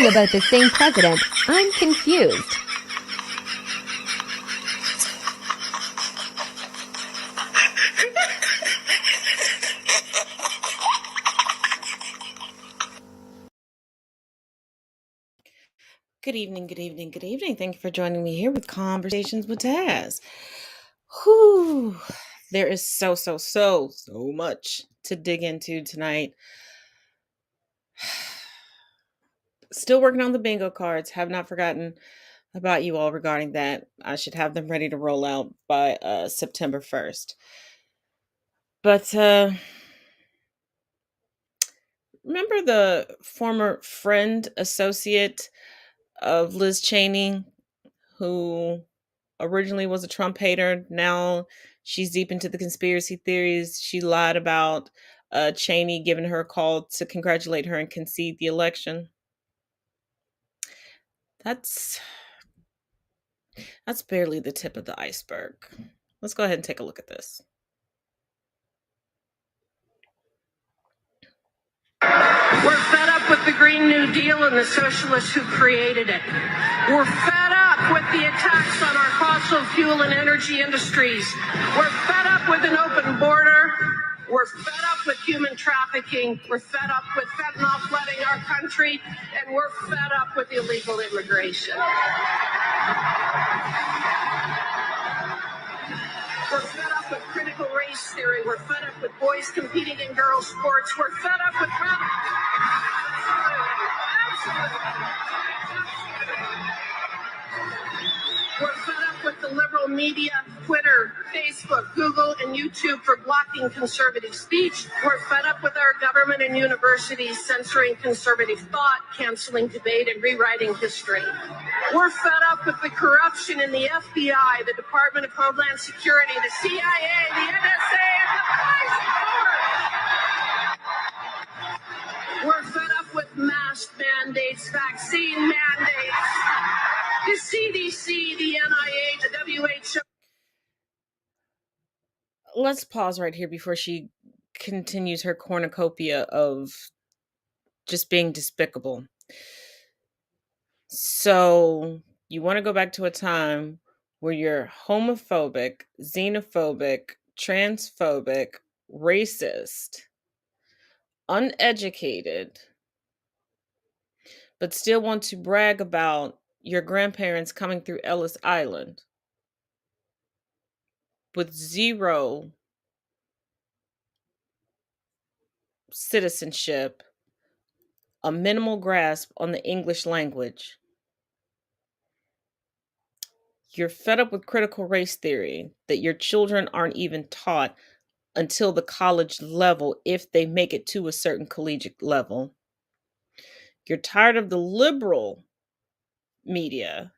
talking about the same president. I'm confused. Good evening, good evening, good evening. Thank you for joining me here with Conversations with Taz. Whew. There is so much to dig into tonight. Still working on the bingo cards. Have not forgotten about you all regarding that. I should have them ready to roll out by September 1st. But remember the former friend associate of Liz Cheney who originally was a Trump hater. Now she's deep into the conspiracy theories. She lied about Cheney giving her a call to congratulate her and concede the election. That's barely the tip of the iceberg. Let's go ahead and take a look at this. We're fed up with the Green New Deal and the socialists who created it. We're fed up with the attacks on our fossil fuel and energy industries. We're fed up with an open border. We're fed up with human trafficking. We're fed up with fentanyl flooding our country. And we're fed up with illegal immigration. We're fed up with critical race theory. We're fed up with boys competing in girls' sports. We're fed up with... We're fed up with the liberal media, Twitter, Facebook, Google, and YouTube for blocking conservative speech. We're fed up with our government and universities censoring conservative thought, canceling debate, and rewriting history. We're fed up with the corruption in the FBI, the Department of Homeland Security, the CIA, the NSA, and the police. We're fed up with mask mandates, vaccine mandates, the CDC, the NIH, the WHO. Let's pause right here before she continues her cornucopia of just being despicable. So you want to go back to a time where you're homophobic, xenophobic, transphobic, racist, uneducated, but still want to brag about your grandparents coming through Ellis Island with zero citizenship, a minimal grasp on the English language. You're fed up with critical race theory that your children aren't even taught until the college level if they make it to a certain collegiate level. You're tired of the liberal media.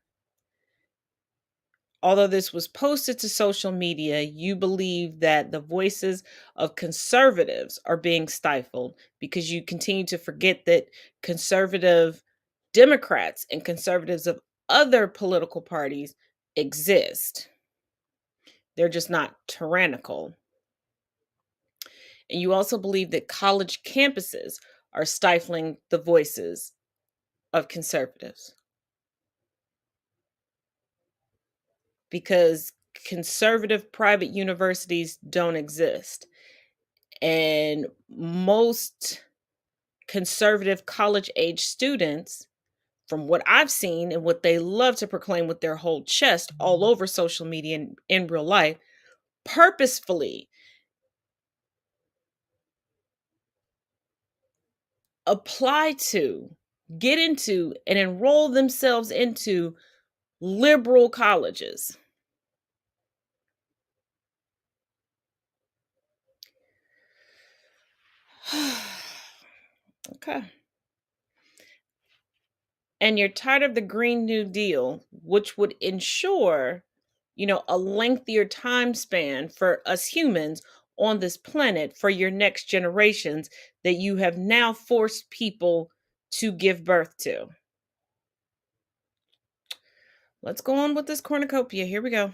Although this was posted to social media, you believe that the voices of conservatives are being stifled because you continue to forget that conservative Democrats and conservatives of other political parties exist. They're just not tyrannical. And you also believe that college campuses are stifling the voices of conservatives because conservative private universities don't exist. And most conservative college-age students, from what I've seen and what they love to proclaim with their whole chest all over social media and in real life, purposefully apply to, get into, and enroll themselves into liberal colleges. Okay. And you're tired of the Green New Deal, which would ensure, a lengthier time span for us humans on this planet for your next generations that you have now forced people to give birth to. Let's go on with this cornucopia. Here we go.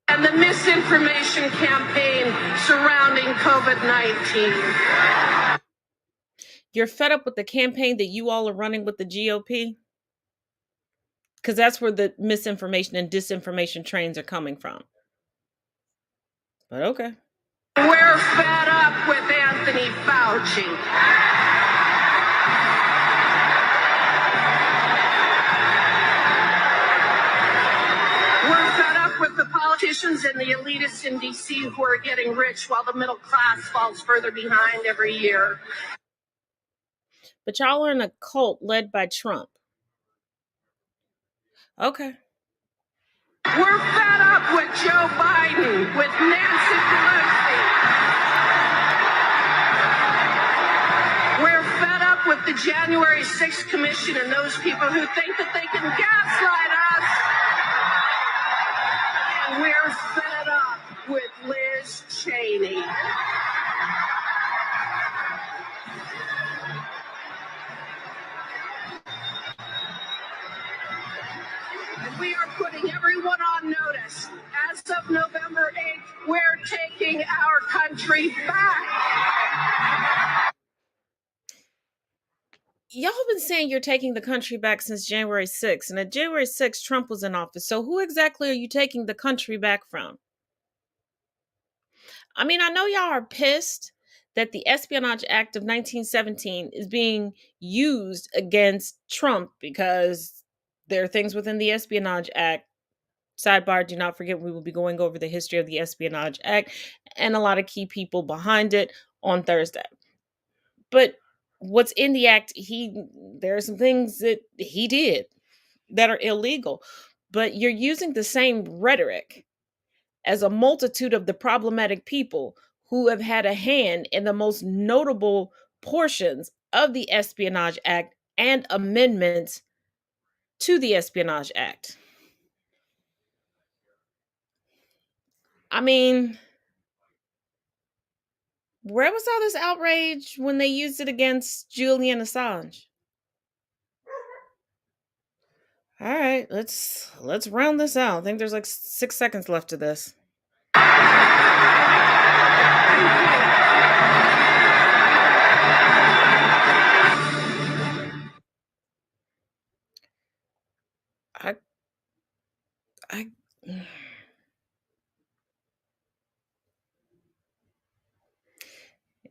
And the misinformation campaign surrounding COVID-19. You're fed up with the campaign that you all are running with the GOP? Because that's where the misinformation and disinformation trains are coming from. But okay. We're fed up with Anthony Fauci. We're fed up with the politicians and the elitists in D.C. who are getting rich while the middle class falls further behind every year. But y'all are in a cult led by Trump. Okay. We're fed up with Joe Biden, with Nancy Pelosi. We're fed up with the January 6th Commission and those people who think that they can gaslight us. And we're fed up with Liz Cheney. And we are putting everyone on notice. As of November 8th, we're taking our country back. Y'all have been saying you're taking the country back since January 6th. And at January 6th, Trump was in office. So who exactly are you taking the country back from? I mean, I know y'all are pissed that the Espionage Act of 1917 is being used against Trump because there are things within the Espionage Act. Sidebar, do not forget we will be going over the history of the Espionage Act and a lot of key people behind it on Thursday. But what's in the act, there are some things that he did that are illegal. But you're using the same rhetoric as a multitude of the problematic people who have had a hand in the most notable portions of the Espionage Act and amendments to the Espionage Act. I mean, where was all this outrage when they used it against Julian Assange? All right, let's round this out. I think there's like 6 seconds left of this.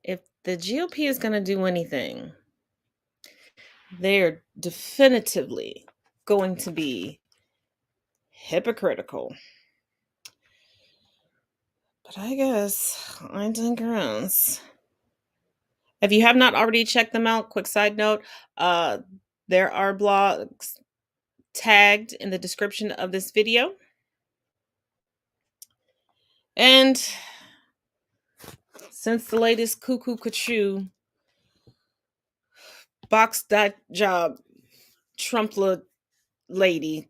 If the GOP is going to do anything, they're definitively going to be hypocritical. But I guess I digress. If you have not already checked them out, quick side note, there are blogs tagged in the description of this video. And since the latest cuckoo cuckoo box that job Trumpla lady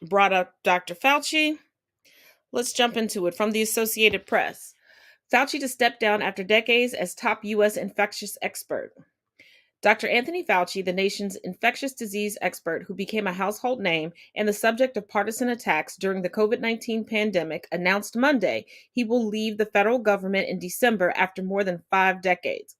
brought up Dr. Fauci, let's jump into it. From the Associated Press, Fauci to step down after decades as top U.S. infectious expert. Dr. Anthony Fauci, the nation's infectious disease expert who became a household name and the subject of partisan attacks during the COVID-19 pandemic, announced Monday he will leave the federal government in December after more than 5 decades.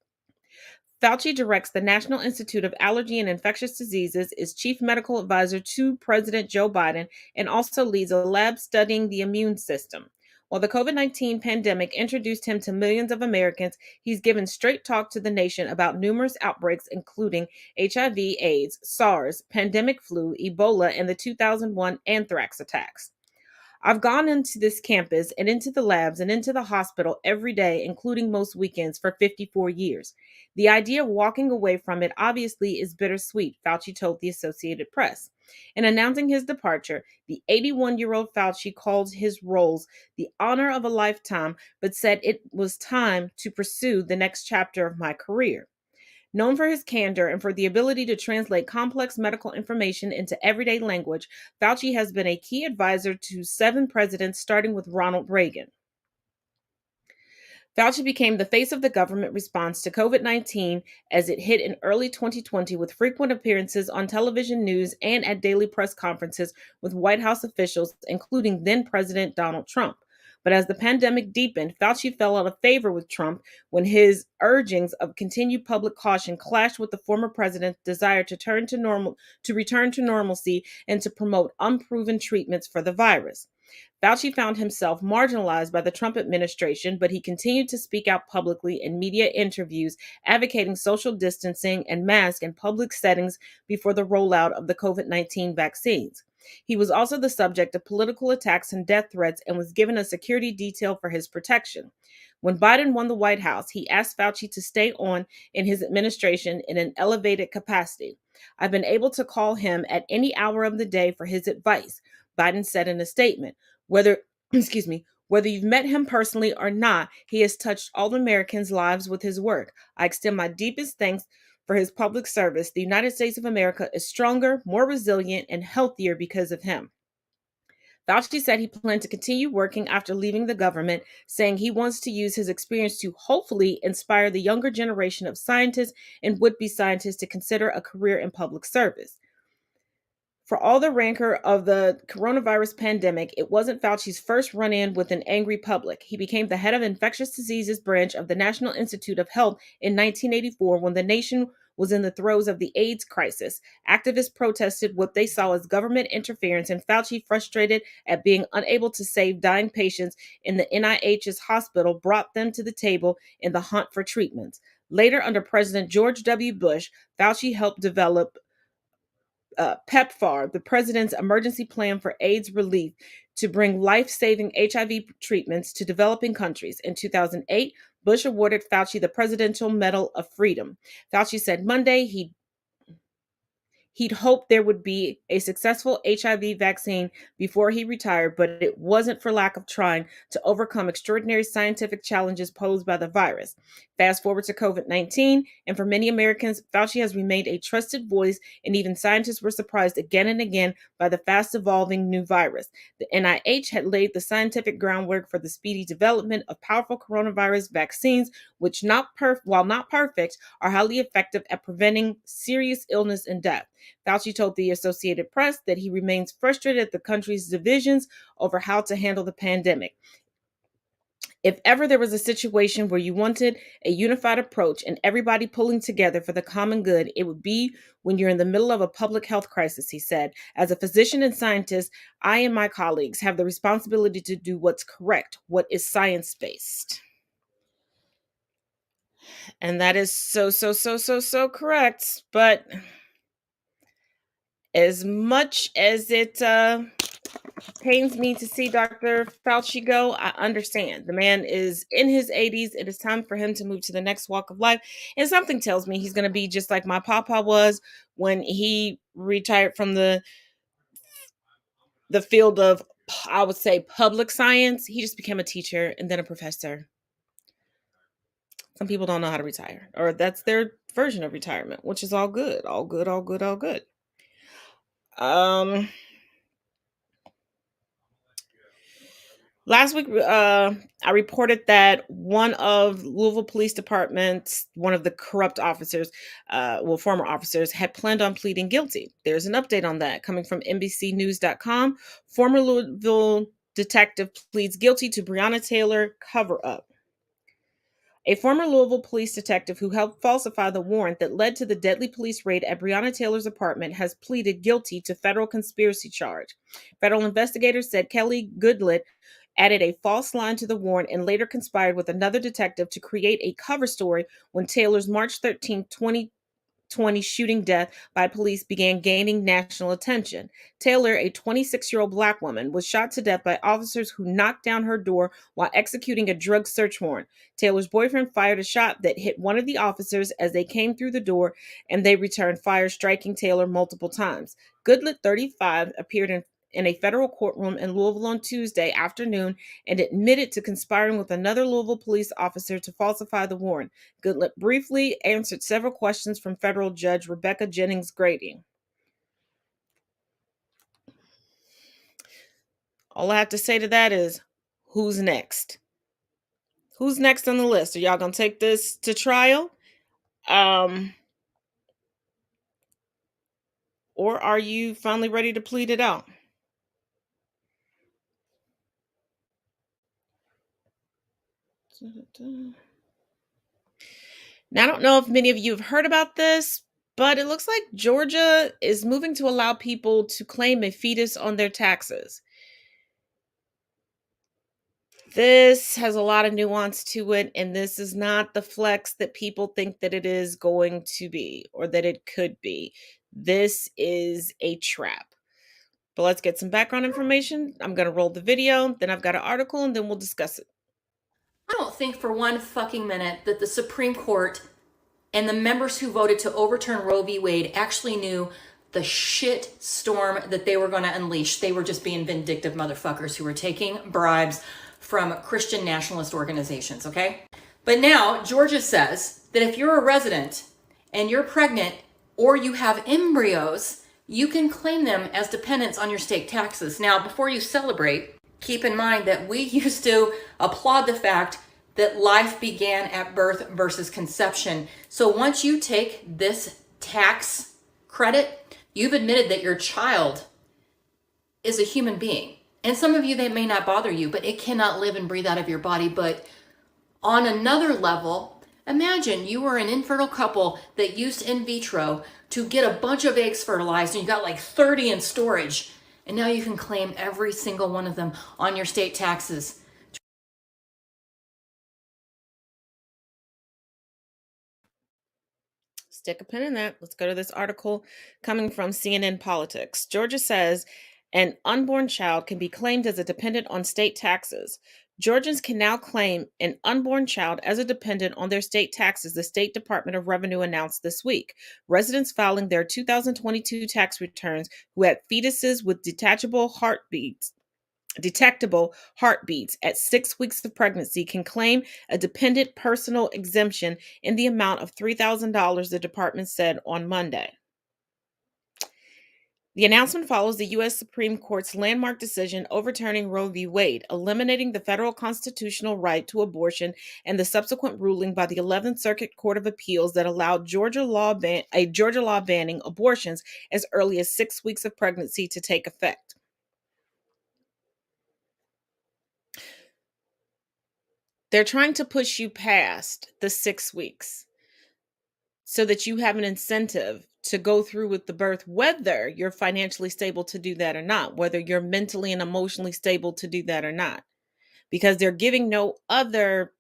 Fauci directs the National Institute of Allergy and Infectious Diseases, is chief medical advisor to President Joe Biden, and also leads a lab studying the immune system. While the COVID-19 pandemic introduced him to millions of Americans, he's given straight talk to the nation about numerous outbreaks, including HIV, AIDS, SARS, pandemic flu, Ebola, and the 2001 anthrax attacks. I've gone into this campus and into the labs and into the hospital every day, including most weekends, for 54 years. The idea of walking away from it obviously is bittersweet, Fauci told the Associated Press. In announcing his departure, the 81-year-old Fauci called his roles the honor of a lifetime, but said it was time to pursue the next chapter of my career. Known for his candor and for the ability to translate complex medical information into everyday language, Fauci has been a key advisor to 7 presidents, starting with Ronald Reagan. Fauci became the face of the government response to COVID-19 as it hit in early 2020 with frequent appearances on television news and at daily press conferences with White House officials, including then President Donald Trump. But as the pandemic deepened, Fauci fell out of favor with Trump when his urgings of continued public caution clashed with the former president's desire to return to normalcy and to promote unproven treatments for the virus. Fauci found himself marginalized by the Trump administration, but he continued to speak out publicly in media interviews, advocating social distancing and masks in public settings before the rollout of the COVID-19 vaccines. He was also the subject of political attacks and death threats and was given a security detail for his protection. When Biden won the White House, he asked Fauci to stay on in his administration in an elevated capacity. I've been able to call him at any hour of the day for his advice, Biden said in a statement. Whether, whether you've met him personally or not, he has touched all Americans' lives with his work. I extend my deepest thanks for his public service. The United States of America is stronger, more resilient, and healthier because of him. Fauci said he planned to continue working after leaving the government, saying he wants to use his experience to hopefully inspire the younger generation of scientists and would-be scientists to consider a career in public service. For all the rancor of the coronavirus pandemic, it wasn't Fauci's first run in with an angry public. He became the head of infectious diseases branch of the National Institute of Health in 1984 when the nation was in the throes of the AIDS crisis. Activists protested what they saw as government interference, and Fauci, frustrated at being unable to save dying patients in the NIH's hospital, brought them to the table in the hunt for treatments. Later, under President George W. Bush, Fauci helped develop PEPFAR, the president's emergency plan for AIDS relief, to bring life-saving HIV treatments to developing countries. In 2008, Bush awarded Fauci the Presidential Medal of Freedom. Fauci said Monday he'd hoped there would be a successful HIV vaccine before he retired, but it wasn't for lack of trying to overcome extraordinary scientific challenges posed by the virus. Fast forward to COVID-19, and for many Americans, Fauci has remained a trusted voice, and even scientists were surprised again and again by the fast-evolving new virus. The NIH had laid the scientific groundwork for the speedy development of powerful coronavirus vaccines, which, while not perfect, are highly effective at preventing serious illness and death. Fauci told the Associated Press that he remains frustrated at the country's divisions over how to handle the pandemic. If ever there was a situation where you wanted a unified approach and everybody pulling together for the common good, it would be when you're in the middle of a public health crisis, he said. As a physician and scientist, I and my colleagues have the responsibility to do what's correct, what is science-based. And that is so correct. But as much as it pains me to see Dr. Fauci go, I understand. The man is in his 80s. It is time for him to move to the next walk of life. And something tells me he's going to be just like my papa was when he retired from the field of, I would say, public science. He just became a teacher and then a professor. Some people don't know how to retire, or that's their version of retirement, which is all good. All good, all good, all good. Last week, I reported that one of Louisville Police Department's, one of the corrupt officers, former officers, had planned on pleading guilty. There's an update on that coming from NBCnews.com. Former Louisville detective pleads guilty to Breonna Taylor cover-up. A former Louisville police detective who helped falsify the warrant that led to the deadly police raid at Breonna Taylor's apartment has pleaded guilty to federal conspiracy charge. Federal investigators said Kelly Goodlett added a false line to the warrant and later conspired with another detective to create a cover story when Taylor's March 13, 2020 shooting death by police began gaining national attention. Taylor, a 26-year-old Black woman, was shot to death by officers who knocked down her door while executing a drug search warrant. Taylor's boyfriend fired a shot that hit one of the officers as they came through the door, and they returned fire, striking Taylor multiple times. Goodlett, 35, appeared in a federal courtroom in Louisville on Tuesday afternoon and admitted to conspiring with another Louisville police officer to falsify the warrant. Goodlett briefly answered several questions from federal judge Rebecca Jennings Grady. All I have to say to that is, who's next? Who's next on the list? Are y'all going to take this to trial? Or are you finally ready to plead it out? Now, I don't know if many of you have heard about this, but it looks like Georgia is moving to allow people to claim a fetus on their taxes. This has a lot of nuance to it, and this is not the flex that people think that it is going to be or that it could be. This is a trap. But let's get some background information. I'm going to roll the video, then I've got an article, and then we'll discuss it. I don't think for one fucking minute that the Supreme Court and the members who voted to overturn Roe v. Wade actually knew the shit storm that they were going to unleash. They were just being vindictive motherfuckers who were taking bribes from Christian nationalist organizations, okay? But now Georgia says that if you're a resident and you're pregnant or you have embryos, you can claim them as dependents on your state taxes. Now, before you celebrate, keep in mind that we used to applaud the fact that life began at birth versus conception. So once you take this tax credit, you've admitted that your child is a human being. And some of you, that may not bother you, but it cannot live and breathe out of your body. But on another level, imagine you were an infertile couple that used in vitro to get a bunch of eggs fertilized, and you got like 30 in storage. And now you can claim every single one of them on your state taxes. Stick a pin in that. Let's go to this article coming from CNN Politics. Georgia says an unborn child can be claimed as a dependent on state taxes. Georgians can now claim an unborn child as a dependent on their state taxes, the State Department of Revenue announced this week. Residents filing their 2022 tax returns who had fetuses with detectable heartbeats at 6 weeks of pregnancy can claim a dependent personal exemption in the amount of $3,000, the department said on Monday. The announcement follows the U.S. Supreme Court's landmark decision overturning Roe v. Wade, eliminating the federal constitutional right to abortion, and the subsequent ruling by the 11th Circuit Court of Appeals that allowed a Georgia law banning abortions as early as 6 weeks of pregnancy to take effect. They're trying to push you past the 6 weeks so that you have an incentive to go through with the birth, whether you're financially stable to do that or not, whether you're mentally and emotionally stable to do that or not, because they're giving no other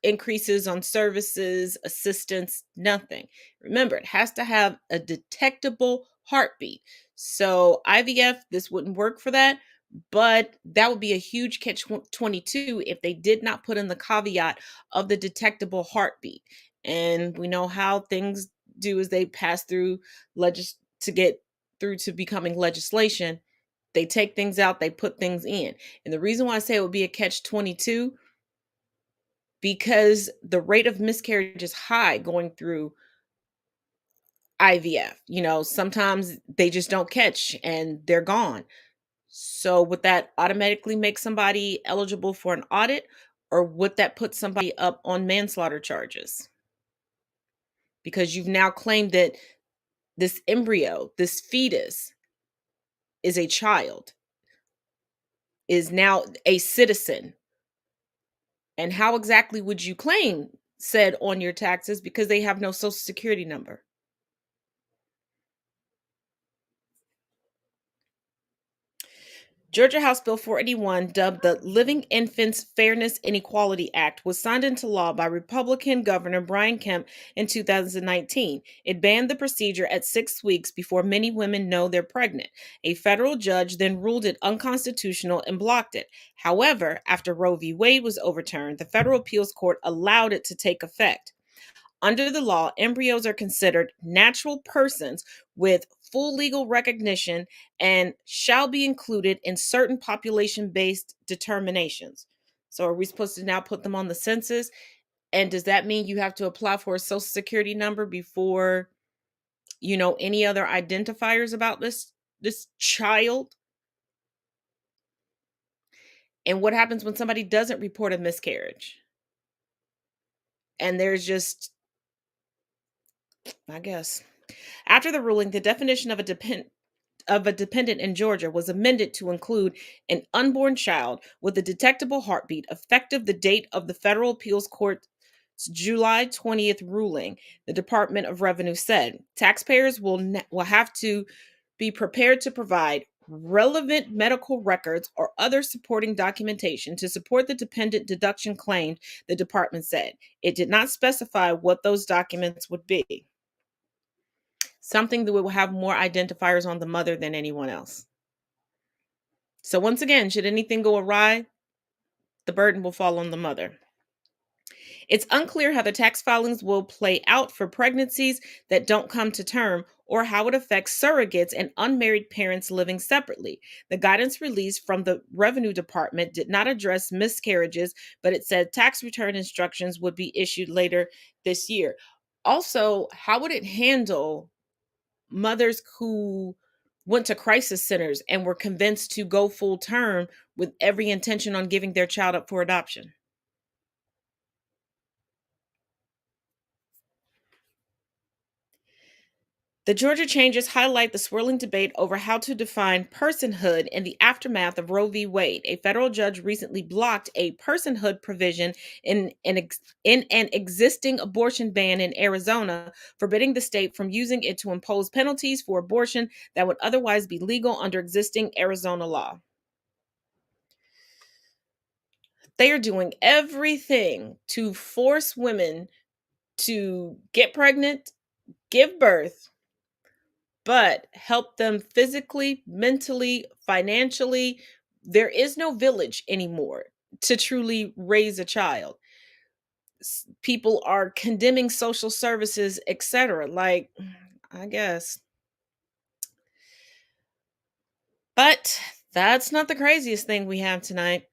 increases on services, assistance, nothing. Remember, it has to have a detectable heartbeat. So IVF, this wouldn't work for that, but that would be a huge catch-22 if they did not put in the caveat of the detectable heartbeat. And we know how things do is they pass through to get through to becoming legislation. They take things out, they put things in. And the reason why I say it would be a catch-22, because the rate of miscarriage is high going through IVF. Sometimes they just don't catch and they're gone. So would that automatically make somebody eligible for an audit, or would that put somebody up on manslaughter charges? Because you've now claimed that this embryo, this fetus, is a child, is now a citizen. And how exactly would you claim said on your taxes, because they have no social security number? Georgia House Bill 481, dubbed the Living Infants Fairness and Equality Act, was signed into law by Republican Governor Brian Kemp in 2019. It banned the procedure at 6 weeks before many women know they're pregnant. A federal judge then ruled it unconstitutional and blocked it. However, after Roe v. Wade was overturned, the federal appeals court allowed it to take effect. Under the law, embryos are considered natural persons with full legal recognition and shall be included in certain population-based determinations. So are we supposed to now put them on the census? And does that mean you have to apply for a social security number before, any other identifiers about this child? And what happens when somebody doesn't report a miscarriage? And there's just, I guess. After the ruling, the definition of a of a dependent in Georgia was amended to include an unborn child with a detectable heartbeat effective the date of the Federal Appeals Court's July 20th ruling, the Department of Revenue said. Taxpayers will have to be prepared to provide relevant medical records or other supporting documentation to support the dependent deduction claimed, the department said. It did not specify what those documents would be. Something that will have more identifiers on the mother than anyone else. So once again, should anything go awry, the burden will fall on the mother. It's unclear how the tax filings will play out for pregnancies that don't come to term or how it affects surrogates and unmarried parents living separately. The guidance released from the Revenue Department did not address miscarriages, but it said tax return instructions would be issued later this year. Also, how would it handle mothers who went to crisis centers and were convinced to go full term with every intention on giving their child up for adoption? The Georgia changes highlight the swirling debate over how to define personhood in the aftermath of Roe v. Wade. A federal judge recently blocked a personhood provision in an existing abortion ban in Arizona, forbidding the state from using it to impose penalties for abortion that would otherwise be legal under existing Arizona law. They are doing everything to force women to get pregnant, give birth, but help them physically, mentally, financially. There is no village anymore to truly raise a child. People are condemning social services, etc. Like, I guess. But that's not the craziest thing we have tonight.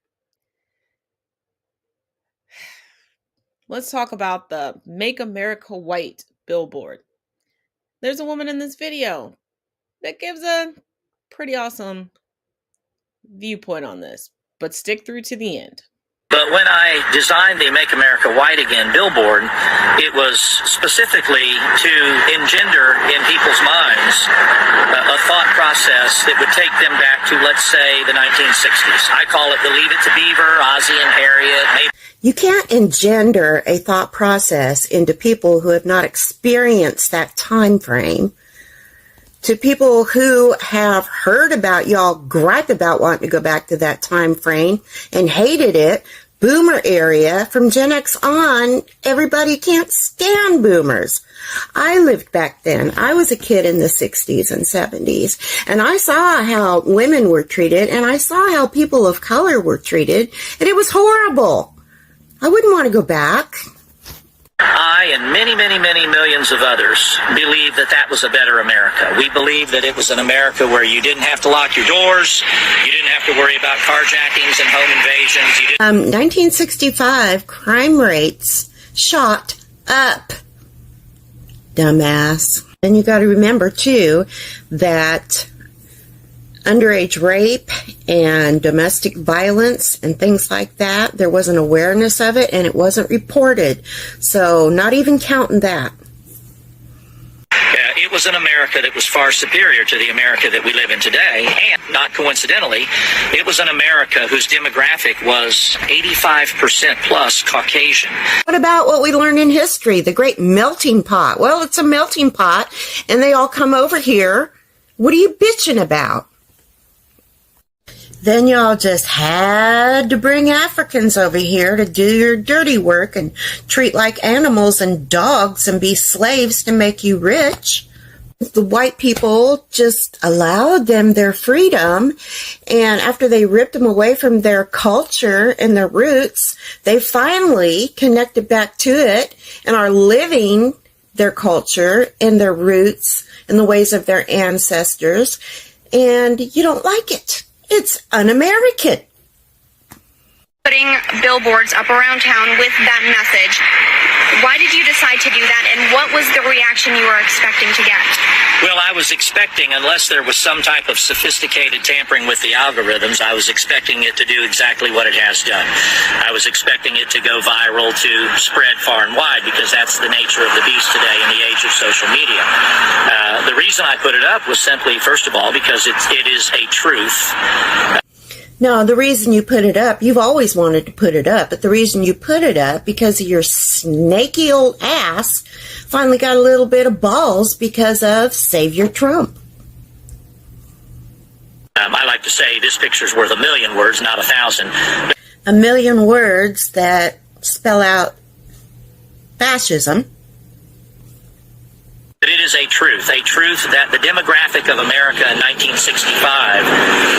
Let's talk about the Make America White billboard. There's a woman in this video that gives a pretty awesome viewpoint on this, but stick through to the end. But when I designed the Make America White Again billboard, it was specifically to engender in people's minds a thought process that would take them back to, let's say, the 1960s. I call it the Leave It to Beaver, Ozzie and Harriet. You can't engender a thought process into people who have not experienced that time frame, to people who have heard about y'all gripe about wanting to go back to that time frame and hated it. Boomer area, from Gen X on, everybody can't stand boomers. I lived back then. I was a kid in the 60s and 70s, and I saw how women were treated, and I saw how people of color were treated, and it was horrible. I wouldn't want to go back. I and many, many, many millions of others believe that that was a better America. We believe that it was an America where you didn't have to lock your doors, you didn't have to worry about carjackings and home invasions. 1965, crime rates shot up. Dumbass. And you got to remember, too, that underage rape and domestic violence and things like that, there was an awareness of it and it wasn't reported. So not even counting that. It was an America that was far superior to the America that we live in today. And not coincidentally, it was an America whose demographic was 85% plus Caucasian. What about what we learned in history, the great melting pot? Well, it's a melting pot and they all come over here. What are you bitching about? Then y'all just had to bring Africans over here to do your dirty work and treat like animals and dogs and be slaves to make you rich. The white people just allowed them their freedom, and after they ripped them away from their culture and their roots, they finally connected back to it and are living their culture and their roots and the ways of their ancestors, and you don't like it. It's un-American. Putting billboards up around town with that message. Why did you decide to do that, and what was the reaction you were expecting to get? Well, I was expecting, unless there was some type of sophisticated tampering with the algorithms, I was expecting it to do exactly what it has done. I was expecting it to go viral, to spread far and wide, because that's the nature of the beast today in the age of social media. The reason I put it up was simply, first of all, because it is a truth. No, the reason you put it up, you've always wanted to put it up, but the reason you put it up because of your snaky old ass finally got a little bit of balls because of Savior Trump. I like to say this picture's worth 1,000,000 words, not 1,000. 1,000,000 words that spell out fascism. But it is a truth that the demographic of America in 1965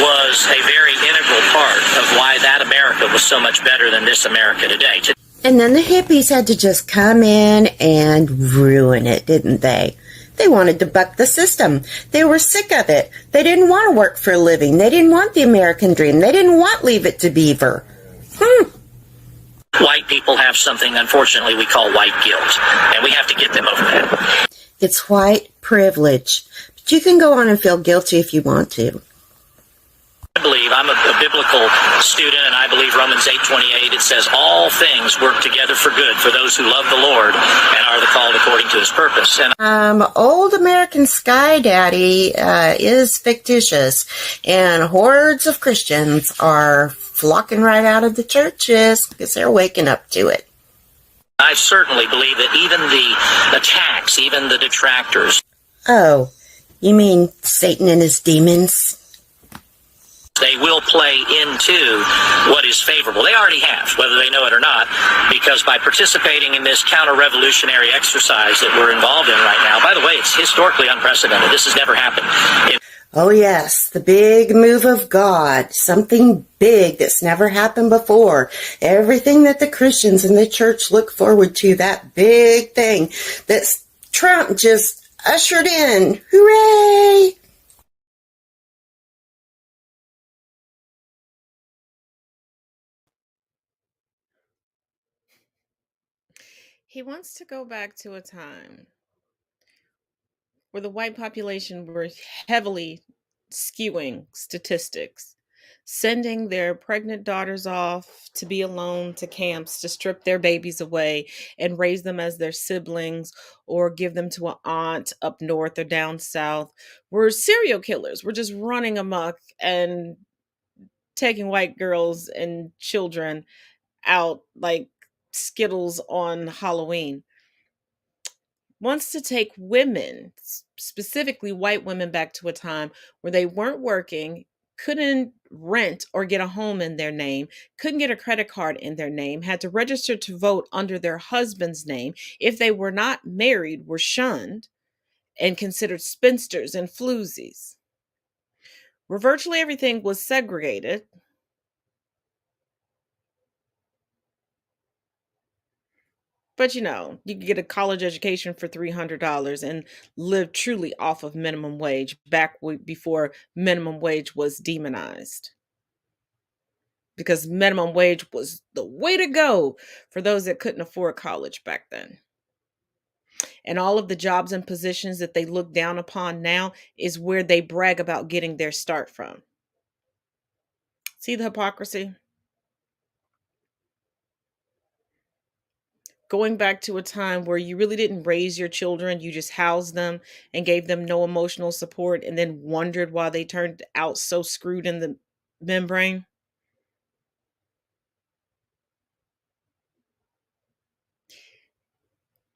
was a very integral part of why that America was so much better than this America today. And then the hippies had to just come in and ruin it, didn't they? They wanted to buck the system. They were sick of it. They didn't want to work for a living. They didn't want the American dream. They didn't want Leave It to Beaver. White people have something, unfortunately, we call white guilt, and we have to get them over that. It's white privilege. But you can go on and feel guilty if you want to. I believe, I'm a biblical student, and I believe Romans 8:28, it says, all things work together for good for those who love the Lord and are the called according to his purpose. And Old American Sky Daddy is fictitious, and hordes of Christians are flocking right out of the churches because they're waking up to it. I certainly believe that even the attacks, even the detractors. Oh, you mean Satan and his demons? They will play into what is favorable. They already have, whether they know it or not, because by participating in this counter-revolutionary exercise that we're involved in right now, by the way, it's historically unprecedented. This has never happened. Oh yes, the big move of God, something big that's never happened before. Everything that the Christians in the church look forward to, that big thing that Trump just ushered in. Hooray! He wants to go back to a time where the white population were heavily skewing statistics, sending their pregnant daughters off to be alone to camps to strip their babies away and raise them as their siblings or give them to an aunt up north or down south. We're serial killers. We're just running amok and taking white girls and children out like Skittles on Halloween. Wants to take women, specifically white women, back to a time where they weren't working, couldn't rent or get a home in their name, couldn't get a credit card in their name, had to register to vote under their husband's name. If they were not married, were shunned and considered spinsters and floozies. Where virtually everything was segregated. But you could get a college education for $300 and live truly off of minimum wage back before minimum wage was demonized. Because minimum wage was the way to go for those that couldn't afford college back then. And all of the jobs and positions that they look down upon now is where they brag about getting their start from. See the hypocrisy? Going back to a time where you really didn't raise your children, you just housed them and gave them no emotional support and then wondered why they turned out so screwed in the membrane.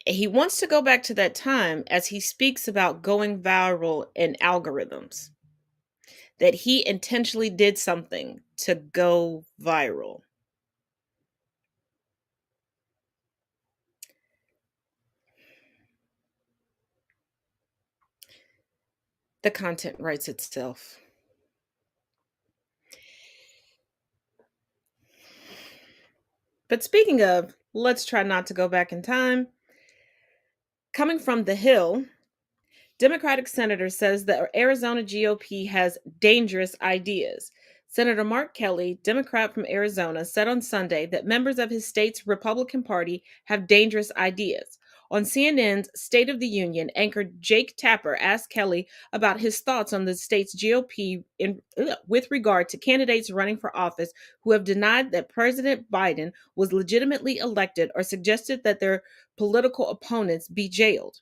He wants to go back to that time as he speaks about going viral in algorithms, that he intentionally did something to go viral. The content writes itself. But speaking of, let's try not to go back in time. Coming from the Hill, Democratic senator says the Arizona GOP has dangerous ideas. Senator Mark Kelly, Democrat from Arizona, said on Sunday that members of his state's Republican Party have dangerous ideas. On CNN's State of the Union, anchor Jake Tapper asked Kelly about his thoughts on the state's GOP with regard to candidates running for office who have denied that President Biden was legitimately elected or suggested that their political opponents be jailed.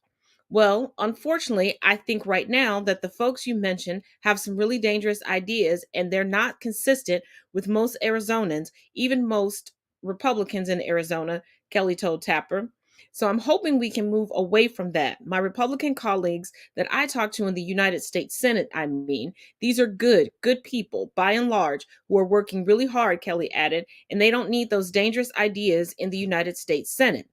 Well, unfortunately, I think right now that the folks you mentioned have some really dangerous ideas and they're not consistent with most Arizonans, even most Republicans in Arizona, Kelly told Tapper. So I'm hoping we can move away from that. My Republican colleagues that I talk to in the United States Senate, I mean, these are good people, by and large, who are working really hard, Kelly added, and they don't need those dangerous ideas in the United States Senate.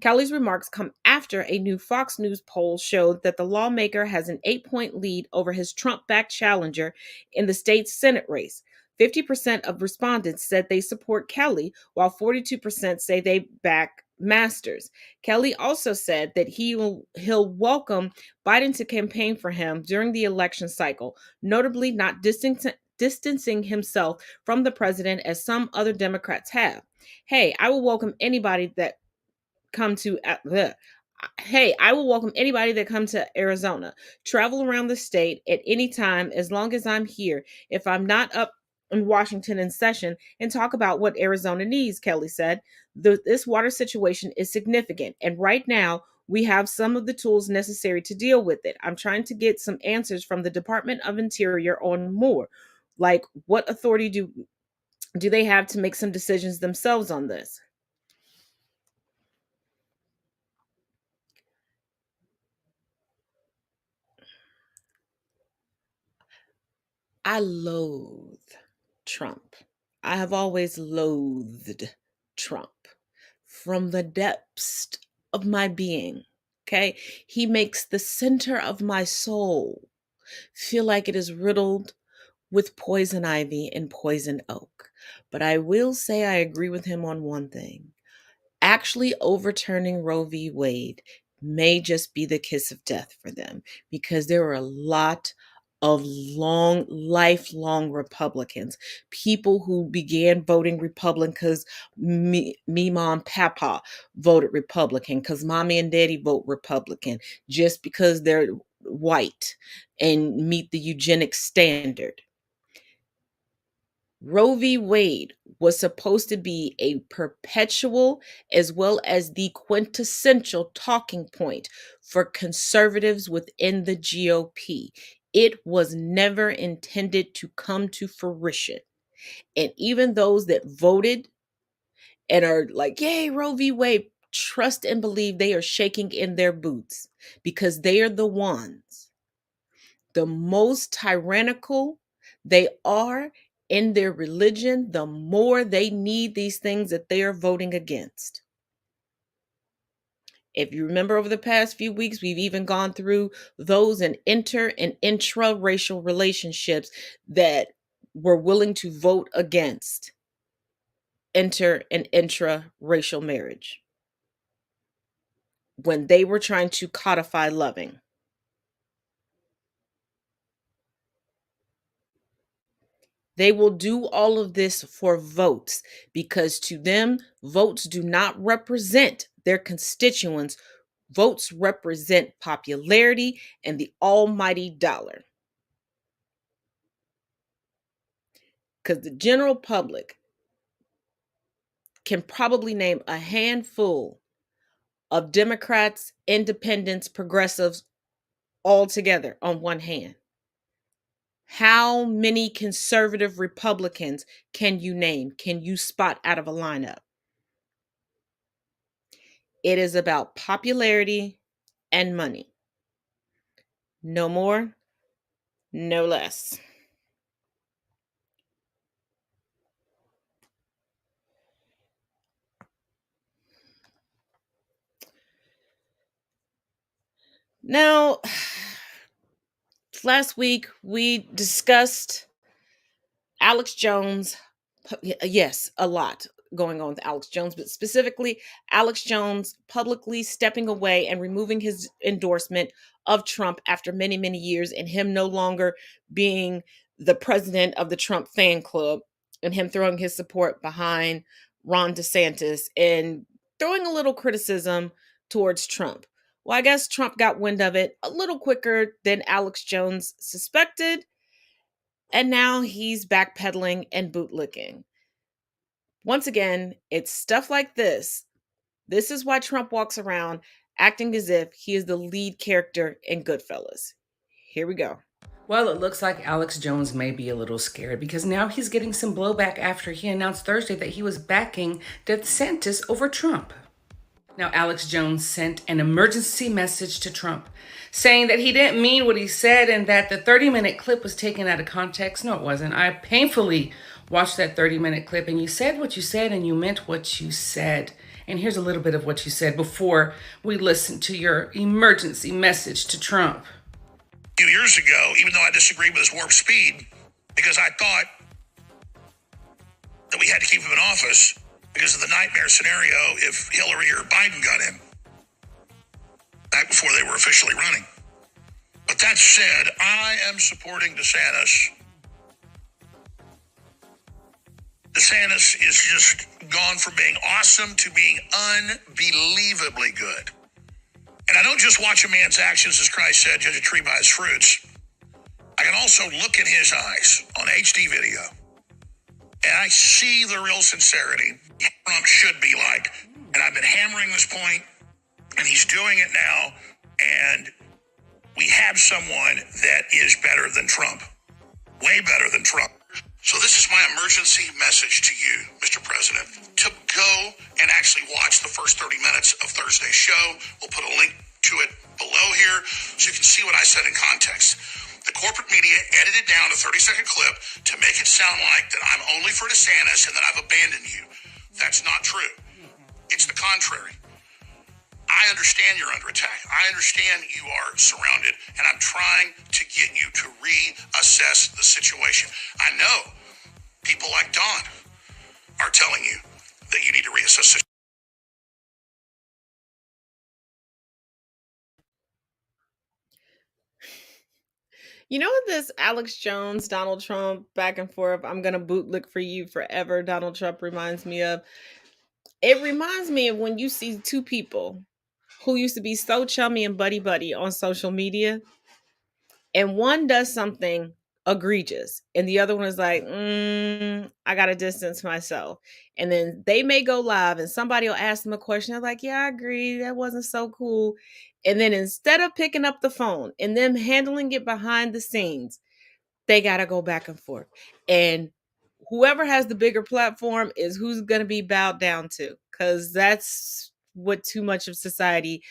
Kelly's remarks come after a new Fox News poll showed that the lawmaker has an 8-point lead over his Trump-backed challenger in the state's Senate race. 50% of respondents said they support Kelly, while 42% say they back Masters. Kelly also said that he'll welcome Biden to campaign for him during the election cycle, notably not distancing himself from the president as some other Democrats have. Hey, I will welcome anybody that come to hey, I will welcome anybody that come to Arizona. Travel around the state at any time as long as I'm here. If I'm not up in Washington in session, and talk about what Arizona needs, Kelly said. This water situation is significant, and right now we have some of the tools necessary to deal with it. I'm trying to get some answers from the Department of Interior on more, like what authority do they have to make some decisions themselves on this. I loathe Trump. I have always loathed Trump from the depths of my being. Okay? He makes the center of my soul feel like it is riddled with poison ivy and poison oak. But I will say I agree with him on one thing. Actually overturning Roe v. Wade may just be the kiss of death for them, because there are a lot of lifelong Republicans, people who began voting Republican because me, mom, papa voted Republican, because mommy and daddy vote Republican, just because they're white and meet the eugenic standard. Roe v. Wade was supposed to be a perpetual as well as the quintessential talking point for conservatives within the GOP. It was never intended to come to fruition. And even those that voted and are like, yay, Roe v. Wade, trust and believe they are shaking in their boots, because they are the ones, the most tyrannical they are in their religion, the more they need these things that they are voting against. If you remember, over the past few weeks, we've even gone through those in inter and intra-racial relationships that were willing to vote against inter and intra-racial marriage when they were trying to codify loving. They will do all of this for votes, because to them, votes do not represent their constituents. Votes represent popularity and the almighty dollar. Because the general public can probably name a handful of Democrats, independents, progressives all together on one hand. How many conservative Republicans can you name? Can you spot out of a lineup? It is about popularity and money. No more, no less. Now, last week we discussed Alex Jones. Yes, a lot going on with Alex Jones, but specifically Alex Jones publicly stepping away and removing his endorsement of Trump after many, many years, and him no longer being the president of the Trump fan club and him throwing his support behind Ron DeSantis and throwing a little criticism towards Trump. Well, I guess Trump got wind of it a little quicker than Alex Jones suspected, and now he's backpedaling and bootlicking. Once again, it's stuff like this. This is why Trump walks around acting as if he is the lead character in Goodfellas. Here we go. Well, it looks like Alex Jones may be a little scared because now he's getting some blowback after he announced Thursday that he was backing DeSantis over Trump. Now, Alex Jones sent an emergency message to Trump saying that he didn't mean what he said and that the 30-minute clip was taken out of context. No, it wasn't. I painfully watched that 30-minute clip, and you said what you said and you meant what you said. And here's a little bit of what you said before we listen to your emergency message to Trump. A few years ago, even though I disagreed with his warp speed, because I thought that we had to keep him in office because of the nightmare scenario if Hillary or Biden got in, back before they were officially running. But that said, I am supporting DeSantis. DeSantis is just gone from being awesome to being unbelievably good. And I don't just watch a man's actions, as Christ said, judge a tree by his fruits. I can also look in his eyes on HD video, and I see the real sincerity Trump should be like. And I've been hammering this point, and he's doing it now, and we have someone that is better than Trump, way better than Trump. So this is my emergency message to you, Mr. President, to go and actually watch the first 30 minutes of Thursday's show. We'll put a link to it below here so you can see what I said in context. The corporate media edited down a 30-second clip to make it sound like that I'm only for DeSantis and that I've abandoned you. That's not true. It's the contrary. I understand you're under attack. I understand you are surrounded, and I'm trying to get you to reassess the situation. I know people like Don are telling you that you need to reassess the situation. You know what this Alex Jones, Donald Trump, back and forth, I'm going to bootlick for you forever, Donald Trump reminds me of? It reminds me of when you see two people who used to be so chummy and buddy-buddy on social media, and one does something egregious, and the other one is like, I got to distance myself. And then they may go live, and somebody will ask them a question. They're like, yeah, I agree. That wasn't so cool. And then instead of picking up the phone and them handling it behind the scenes, they got to go back and forth. And whoever has the bigger platform is who's going to be bowed down to, because that's what too much of society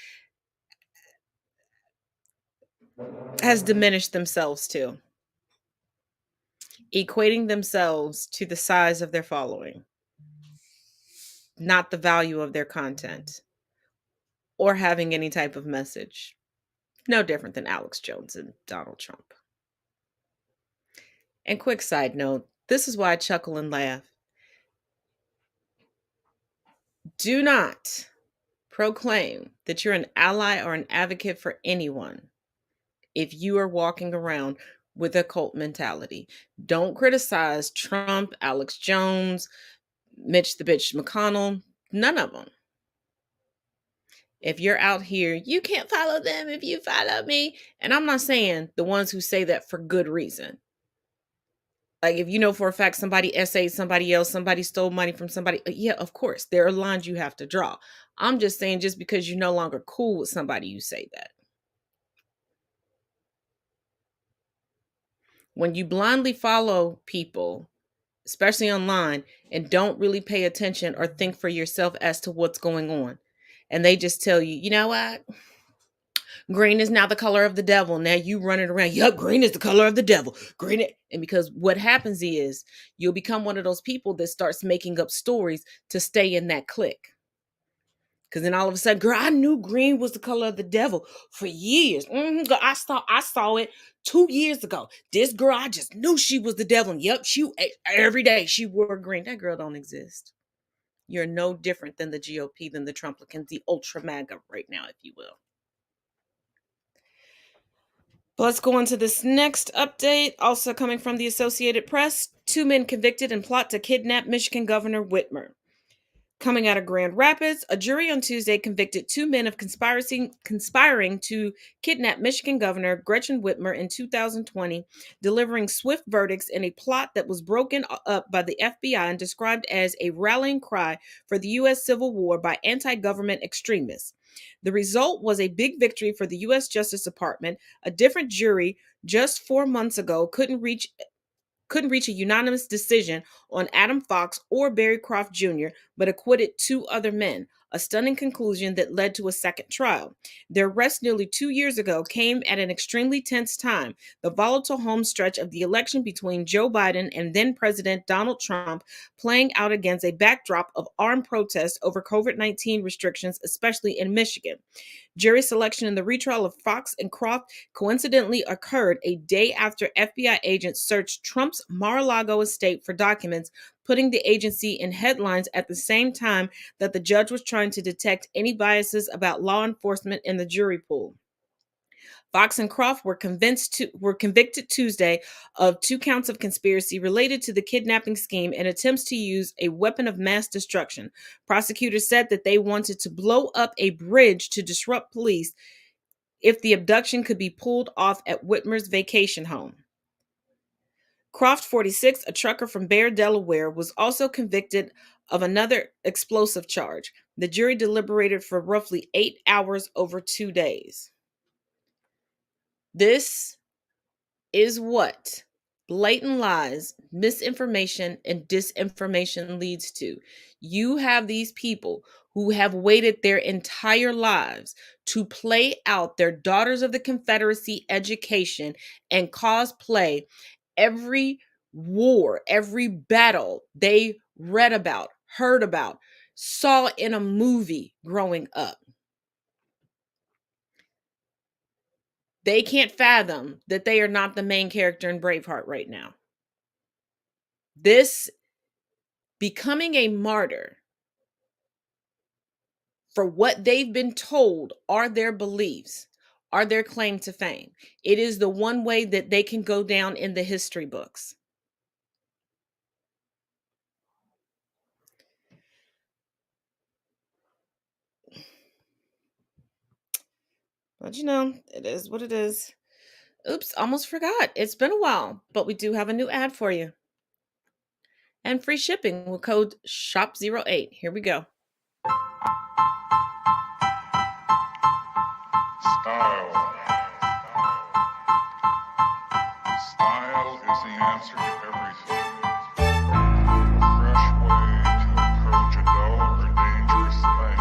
has diminished themselves to. Equating themselves to the size of their following, not the value of their content or having any type of message. No different than Alex Jones and Donald Trump. And quick side note, this is why I chuckle and laugh. Do not proclaim that you're an ally or an advocate for anyone if you are walking around with a cult mentality. Don't criticize Trump, Alex Jones, Mitch the Bitch McConnell, none of them. If you're out here, you can't follow them if you follow me. And I'm not saying the ones who say that for good reason. Like if you know for a fact somebody essayed somebody else, somebody stole money from somebody, yeah, of course, there are lines you have to draw. I'm just saying just because you're no longer cool with somebody, you say that. When you blindly follow people, especially online, and don't really pay attention or think for yourself as to what's going on, and they just tell you, you know what? Green is now the color of the devil. Now you running around, yep, green is the color of the devil. And because what happens is you'll become one of those people that starts making up stories to stay in that clique. Because then all of a sudden, girl, I knew green was the color of the devil for years. Girl, I saw it 2 years ago. This girl, I just knew she was the devil. And yep, every day she wore green. That girl don't exist. You're no different than the GOP, than the Trumplicans, the ultra MAGA right now, if you will. But let's go on to this next update, also coming from the Associated Press. 2 men convicted in plot to kidnap Michigan Governor Whitmer. Coming out of Grand Rapids, a jury on Tuesday convicted 2 men of conspiring to kidnap Michigan Governor Gretchen Whitmer in 2020, delivering swift verdicts in a plot that was broken up by the FBI and described as a rallying cry for the U.S. Civil War by anti-government extremists. The result was a big victory for the U.S. Justice Department. A different jury just 4 months ago couldn't reach a unanimous decision on Adam Fox or Barry Croft Jr., but acquitted 2 other men, a stunning conclusion that led to a second trial. Their arrest nearly 2 years ago came at an extremely tense time, the volatile home stretch of the election between Joe Biden and then President Donald Trump playing out against a backdrop of armed protests over COVID-19 restrictions, especially in Michigan. Jury selection in the retrial of Fox and Croft coincidentally occurred a day after FBI agents searched Trump's Mar-a-Lago estate for documents, putting the agency in headlines at the same time that the judge was trying to detect any biases about law enforcement in the jury pool. Fox and Croft were convicted Tuesday of 2 counts of conspiracy related to the kidnapping scheme and attempts to use a weapon of mass destruction. Prosecutors said that they wanted to blow up a bridge to disrupt police if the abduction could be pulled off at Whitmer's vacation home. Croft, 46, a trucker from Bear, Delaware, was also convicted of another explosive charge. The jury deliberated for roughly 8 hours over 2 days. This is what blatant lies, misinformation, and disinformation leads to. You have these people who have waited their entire lives to play out their Daughters of the Confederacy education and cosplay every war, every battle they read about, heard about, saw in a movie growing up. They can't fathom that they are not the main character in Braveheart right now. This becoming a martyr for what they've been told are their beliefs, are their claim to fame. It is the one way that they can go down in the history books. But it is what it is. Oops, almost forgot. It's been a while, but we do have a new ad for you. And free shipping with code SHOP08. Here we go. Style. Style is the answer to everything. A fresh way to approach a dull or dangerous thing.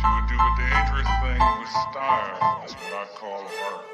To do a dangerous thing with style is what I call art.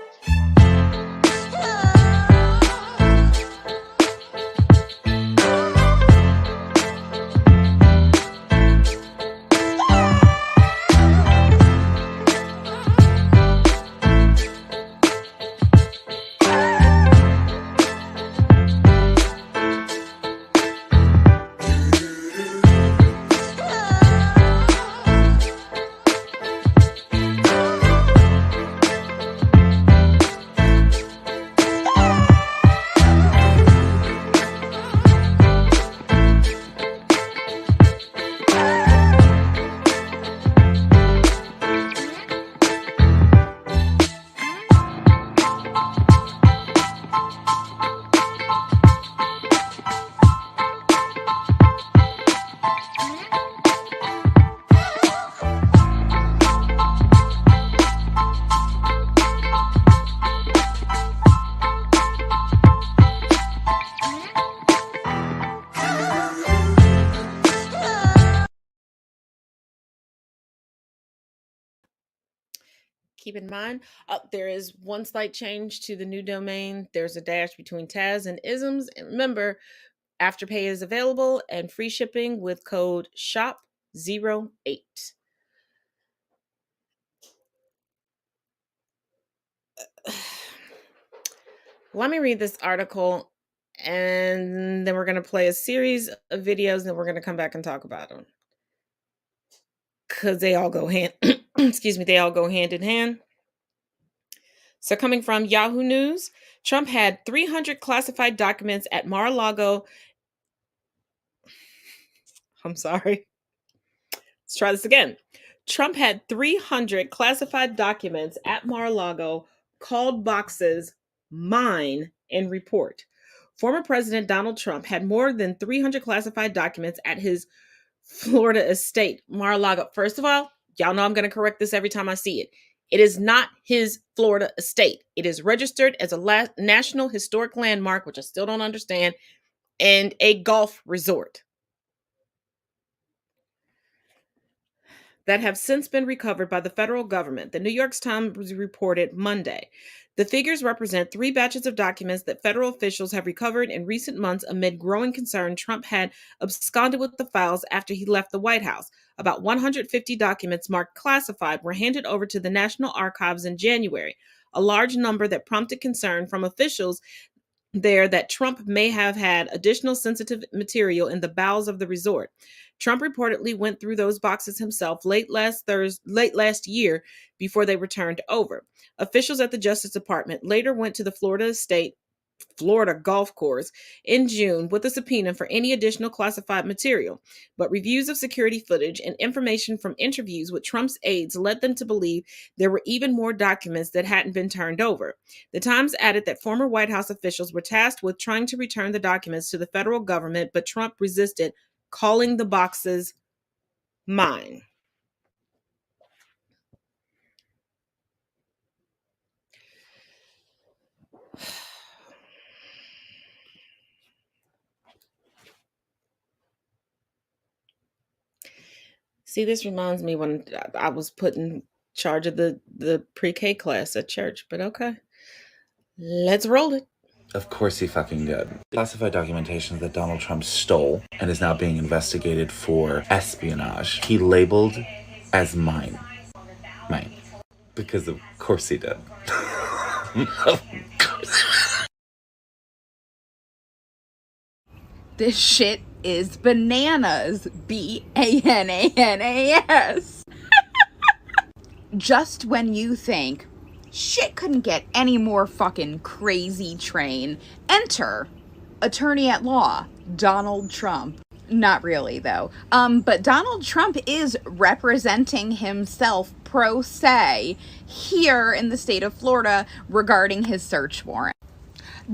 Keep in mind, there is one slight change to the new domain. There's a dash between Taz and isms. And remember, Afterpay is available and free shipping with code SHOP08. Let me read this article, and then we're going to play a series of videos, and then we're going to come back and talk about them. Because they all go hand, excuse me, they all go hand in hand. So coming from Yahoo News, Trump had 300 classified documents at Mar-a-Lago. I'm sorry. Let's try this again. Trump had 300 classified documents at Mar-a-Lago called boxes mine and report. Former President Donald Trump had more than 300 classified documents at his Florida estate, Mar-a-Lago. First of all, y'all know I'm going to correct this every time I see it. It is not his Florida estate. It is registered as a National Historic Landmark, which I still don't understand, and a golf resort that have since been recovered by the federal government. The New York Times reported Monday. The figures represent 3 batches of documents that federal officials have recovered in recent months amid growing concern Trump had absconded with the files after he left the White House. About 150 documents marked classified were handed over to the National Archives in January, a large number that prompted concern from officials there that Trump may have had additional sensitive material in the bowels of the resort. Trump reportedly went through those boxes himself late last year before they were turned over. Officials at the Justice Department later went to the Florida golf course in June with a subpoena for any additional classified material, but reviews of security footage and information from interviews with Trump's aides led them to believe there were even more documents that hadn't been turned over. The Times added that former White House officials were tasked with trying to return the documents to the federal government, but Trump resisted, calling the boxes mine. See, this reminds me when I was put in charge of the pre-K class at church, but okay. Let's roll it. Of course he fucking did. Classified documentation that Donald Trump stole and is now being investigated for espionage. He labeled as mine. Mine. Because of course he did. Of course. This shit is bananas. BANANAS. Just when you think shit couldn't get any more fucking crazy train, enter attorney at law, Donald Trump. Not really, though. But Donald Trump is representing himself pro se here in the state of Florida regarding his search warrant.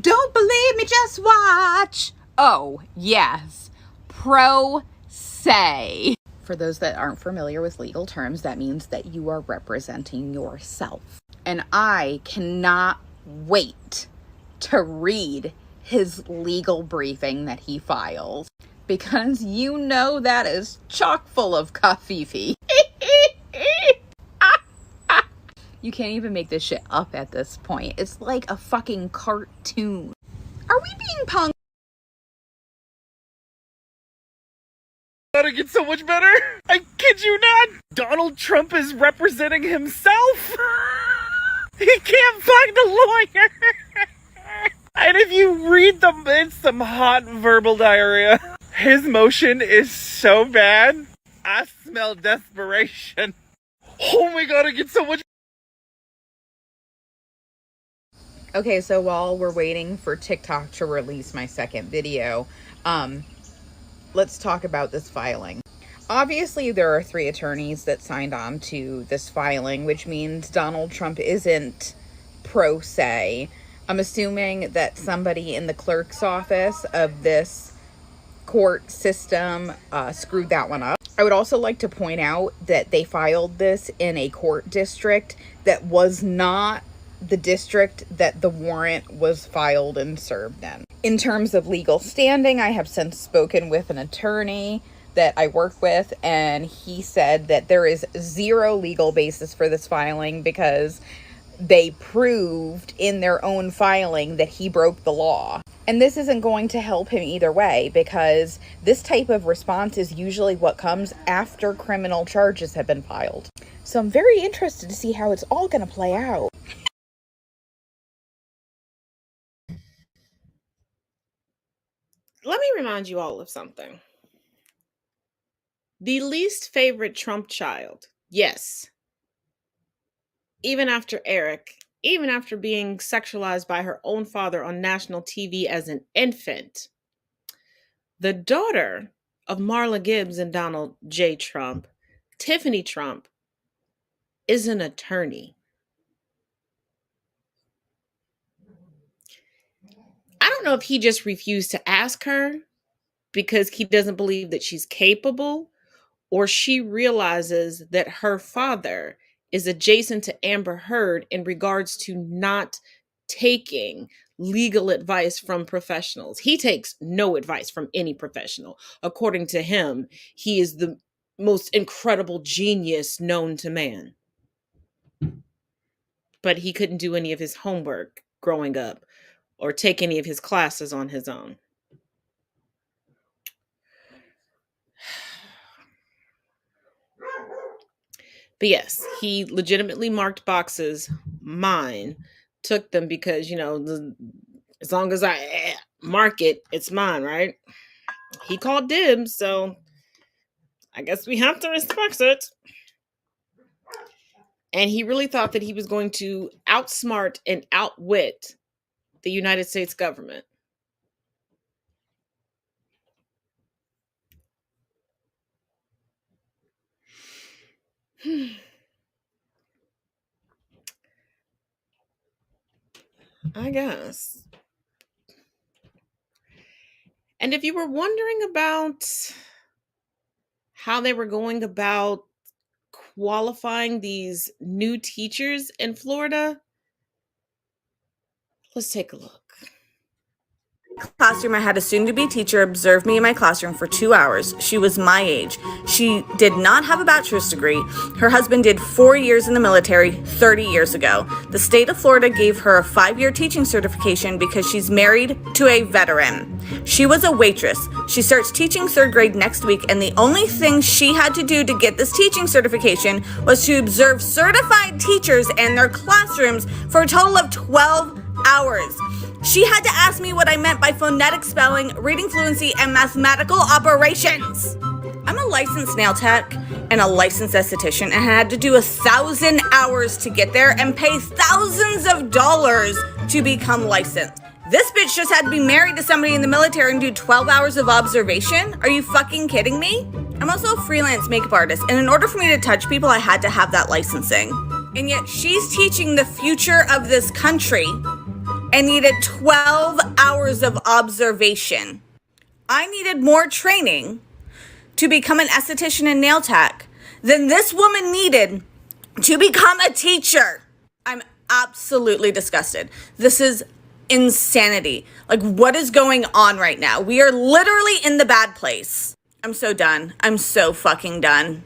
Don't believe me, just watch. Oh, yes. Pro se. For those that aren't familiar with legal terms, that means that you are representing yourself. And I cannot wait to read his legal briefing that he files, because you know that is chock full of kafifi. You can't even make this shit up at this point. It's like a fucking cartoon. Are we being punked? Gotta get so much better. I kid you not. Donald Trump is representing himself. He can't find a lawyer. And if you read them, it's some hot verbal diarrhea. His motion is so bad. I smell desperation. Oh my god, I get so much. Okay, so while we're waiting for TikTok to release my second video, let's talk about this filing. Obviously, there are 3 attorneys that signed on to this filing, which means Donald Trump isn't pro se. I'm assuming that somebody in the clerk's office of this court system screwed that one up. I would also like to point out that they filed this in a court district that was not the district that the warrant was filed and served in. In terms of legal standing, I have since spoken with an attorney that I work with, and he said that there is 0 legal basis for this filing because they proved in their own filing that he broke the law. And this isn't going to help him either way, because this type of response is usually what comes after criminal charges have been filed. So I'm very interested to see how it's all going to play out. Let me remind you all of something. The least favorite Trump child, yes, even after Eric, even after being sexualized by her own father on national TV as an infant. The daughter of Marla Gibbs and Donald J. Trump, Tiffany Trump, is an attorney. I don't know if he just refused to ask her because he doesn't believe that she's capable, or she realizes that her father is adjacent to Amber Heard in regards to not taking legal advice from professionals. He takes no advice from any professional. According to him, he is the most incredible genius known to man. But he couldn't do any of his homework growing up or take any of his classes on his own. But yes, he legitimately marked boxes. Mine. Took them because, as long as I mark it, it's mine, right? He called dibs, so I guess we have to respect it. And he really thought that he was going to outsmart and outwit the United States government. I guess. And if you were wondering about how they were going about qualifying these new teachers in Florida, let's take a look. Classroom, I had a soon-to-be teacher observe me in my classroom for 2 hours. She was my age. She did not have a bachelor's degree. Her husband did 4 years in the military 30 years ago. The state of Florida gave her a 5-year teaching certification because she's married to a veteran. She was a waitress. She starts teaching 3rd grade next week, and the only thing she had to do to get this teaching certification was to observe certified teachers in their classrooms for a total of 12 hours. She had to ask me what I meant by phonetic spelling, reading fluency, and mathematical operations. I'm a licensed nail tech and a licensed esthetician, and had to do 1,000 hours to get there and pay thousands of dollars to become licensed. This bitch just had to be married to somebody in the military and do 12 hours of observation? Are you fucking kidding me? I'm also a freelance makeup artist, and in order for me to touch people, I had to have that licensing. And yet she's teaching the future of this country and needed 12 hours of observation. I needed more training to become an esthetician and nail tech than this woman needed to become a teacher. I'm absolutely disgusted. This is insanity. Like, what is going on right now? We are literally in the bad place. I'm so done. I'm so fucking done.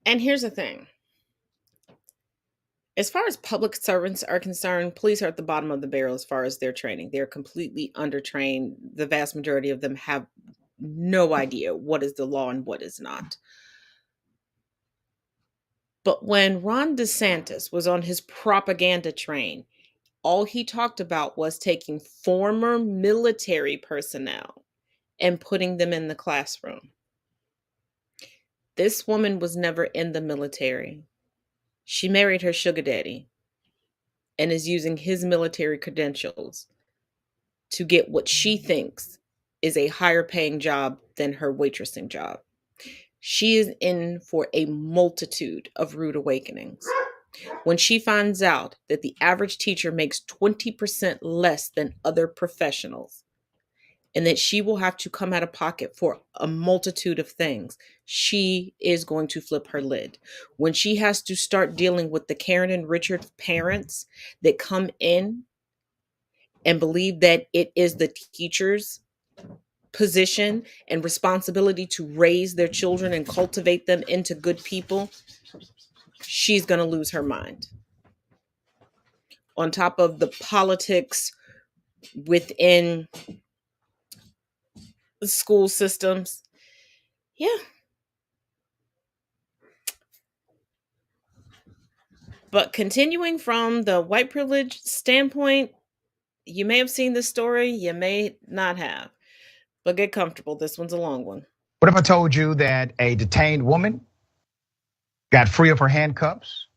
And here's the thing. As far as public servants are concerned, police are at the bottom of the barrel as far as their training. They're completely undertrained. The vast majority of them have no idea what is the law and what is not. But when Ron DeSantis was on his propaganda train, all he talked about was taking former military personnel and putting them in the classroom. This woman was never in the military. She married her sugar daddy and is using his military credentials to get what she thinks is a higher paying job than her waitressing job. She is in for a multitude of rude awakenings. When she finds out that the average teacher makes 20% less than other professionals, and that she will have to come out of pocket for a multitude of things, she is going to flip her lid. When she has to start dealing with the Karen and Richard parents that come in and believe that it is the teacher's position and responsibility to raise their children and cultivate them into good people, she's going to lose her mind. On top of the politics within school systems. Yeah. But continuing from the white privilege standpoint, you may have seen this story, you may not have. But get comfortable. This one's a long one. What if I told you that a detained woman got free of her handcuffs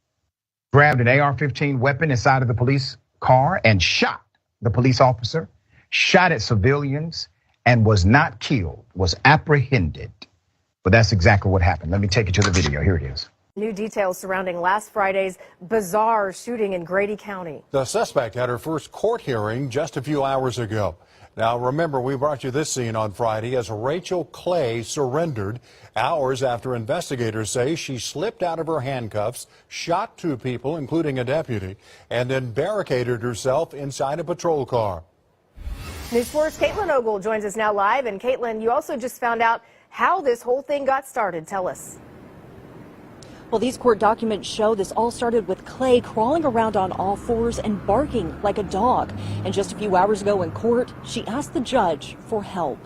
grabbed an AR-15 weapon inside of the police car and shot the police officer, shot at civilians, and was not killed, was apprehended. But that's exactly what happened. Let me take you to the video. Here it is. New details surrounding last Friday's bizarre shooting in Grady County. The suspect had her first court hearing just a few hours ago. Now, remember, we brought you this scene on Friday as Rachel Clay surrendered hours after investigators say she slipped out of her handcuffs, shot 2 people, including a deputy, and then barricaded herself inside a patrol car. News 4's Caitlin Ogle joins us now live. And Caitlin, you also just found out how this whole thing got started. Tell us. Well, these court documents show this all started with Clay crawling around on all fours and barking like a dog. And just a few hours ago in court, she asked the judge for help.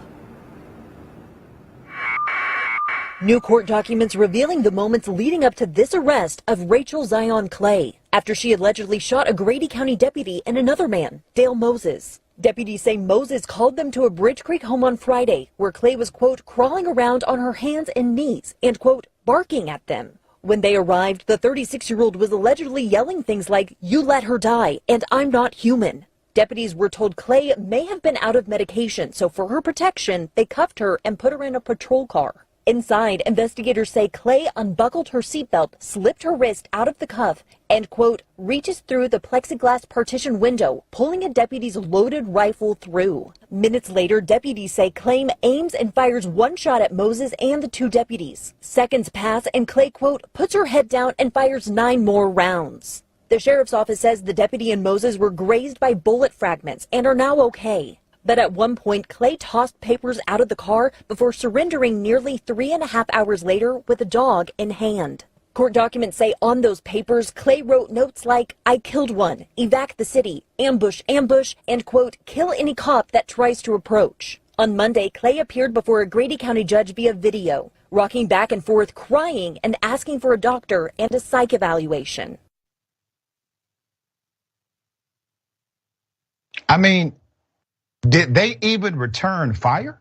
New court documents revealing the moments leading up to this arrest of Rachel Zion Clay after she allegedly shot a Grady County deputy and another man, Dale Moses. Deputies say Moses called them to a Bridge Creek home on Friday where Clay was, quote, crawling around on her hands and knees and, quote, barking at them. When they arrived, the 36-year-old was allegedly yelling things like, "You let her die," and "I'm not human." Deputies were told Clay may have been out of medication, so for her protection, they cuffed her and put her in a patrol car. Inside, investigators say Clay unbuckled her seatbelt, slipped her wrist out of the cuff, and, quote, reaches through the plexiglass partition window, pulling a deputy's loaded rifle through. Minutes later, deputies say Clay aims and fires one shot at Moses and the 2 deputies. Seconds pass and Clay, quote, puts her head down and fires 9 more rounds. The sheriff's office says the deputy and Moses were grazed by bullet fragments and are now okay. But at one point, Clay tossed papers out of the car before surrendering nearly 3.5 hours later with a dog in hand. Court documents say on those papers, Clay wrote notes like, "I killed one, evac the city, ambush, ambush," and, quote, "kill any cop that tries to approach." On Monday, Clay appeared before a Grady County judge via video, rocking back and forth, crying and asking for a doctor and a psych evaluation. I mean, did they even return fire?